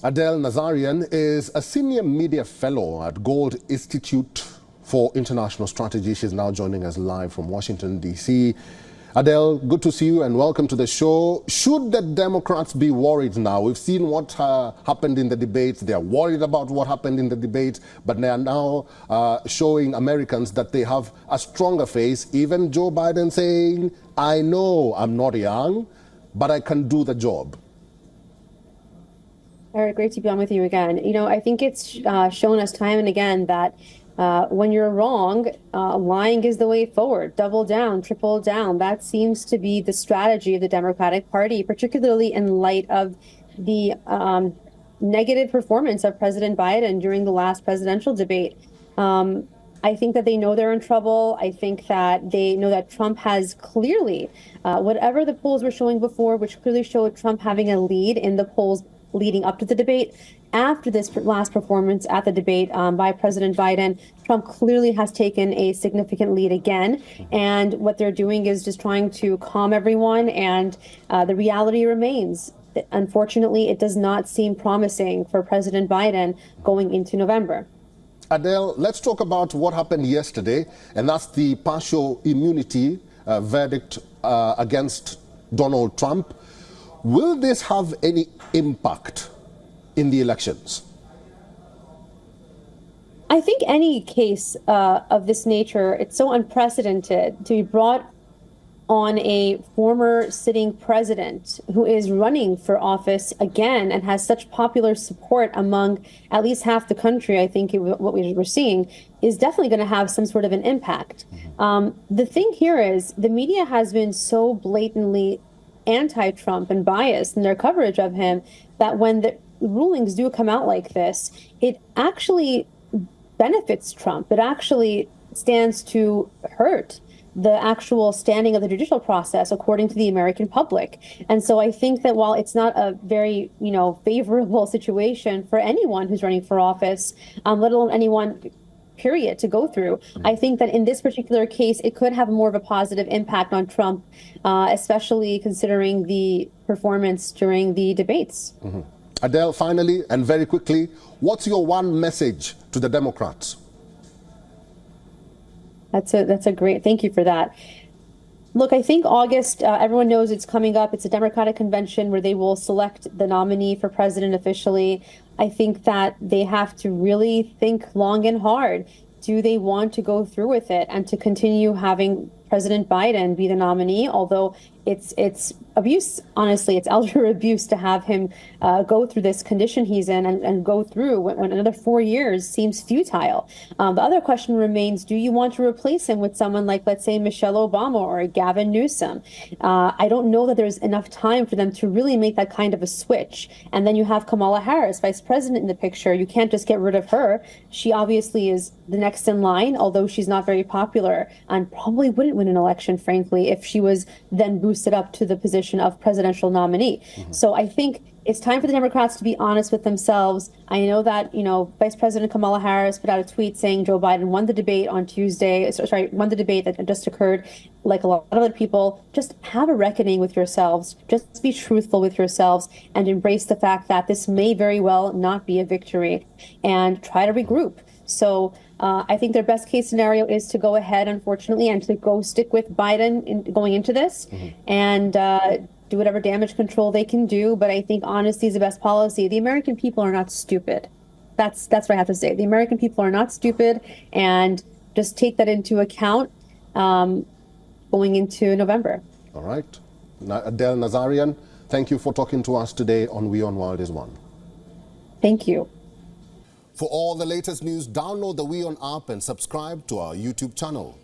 Adele Nazarian is a senior media fellow at Gold Institute for International Strategy. She's now joining us live from Washington, D.C. Adele, good to see you and welcome to the show. Should the Democrats be worried now? We've seen what happened in the debates. They are worried about what happened in the debates, but they are now showing Americans that they have a stronger face. Even Joe Biden saying, I know I'm not young, but I can do the job. Eric, great to be on with you again. You know, I think it's shown us time and again that when you're wrong, lying is the way forward. Double down, triple down. That seems to be the strategy of the Democratic Party, particularly in light of the negative performance of President Biden during the last presidential debate. I think that they know they're in trouble. I think that they know that Trump has clearly, whatever the polls were showing before, which clearly showed Trump having a lead in the polls leading up to the debate. After this last performance at the debate by President Biden, Trump clearly has taken a significant lead again. And what they're doing is just trying to calm everyone. And the reality remains, unfortunately, it does not seem promising for President Biden going into November. Adele, let's talk about what happened yesterday, and that's the partial immunity verdict against Donald Trump. Will this have any impact in the elections? I think any case of this nature, it's so unprecedented to be brought on a former sitting president who is running for office again and has such popular support among at least half the country. I think what we were seeing is definitely going to have some sort of an impact. The thing here is the media has been so blatantly anti-Trump and biased in their coverage of him that when the rulings do come out like this, it actually benefits Trump. It actually stands to hurt the actual standing of the judicial process, according to the American public. And so I think that while it's not a very, favorable situation for anyone who's running for office, let alone anyone period to go through, I think that in this particular case, it could have more of a positive impact on Trump, especially considering the performance during the debates. Adele, finally and very quickly, what's your one message to the Democrats? That's a great, thank you for that. Look, I think August, everyone knows it's coming up. It's a Democratic convention where they will select the nominee for president officially. I think that they have to really think long and hard. Do they want to go through with it and to continue having President Biden be the nominee? Although it's abuse, honestly, it's elder abuse to have him go through this condition he's in and go through when another 4 years seems futile. The other question remains, do you want to replace him with someone like, let's say, Michelle Obama or Gavin Newsom? I don't know that there's enough time for them to really make that kind of a switch. And then you have Kamala Harris, vice president, in the picture. You can't just get rid of her. She obviously is the next in line, although she's not very popular and probably wouldn't win an election, frankly, if she was then boosted up to the position of presidential nominee. So I think it's time for the Democrats to be honest with themselves. I know that, Vice President Kamala Harris put out a tweet saying Joe Biden won the debate on Tuesday, won the debate that just occurred. Like a lot of other people, just have a reckoning with yourselves. Just be truthful with yourselves and embrace the fact that this may very well not be a victory and try to regroup. So I think their best case scenario is to go ahead, unfortunately, and to go stick with Biden going into this and do whatever damage control they can do. But I think honesty is the best policy. The American people are not stupid. That's what I have to say. The American people are not stupid, and just take that into account going into November. All right. Adele Nazarian, thank you for talking to us today on WION World is One. Thank you. For all the latest news, download the WION app and subscribe to our YouTube channel.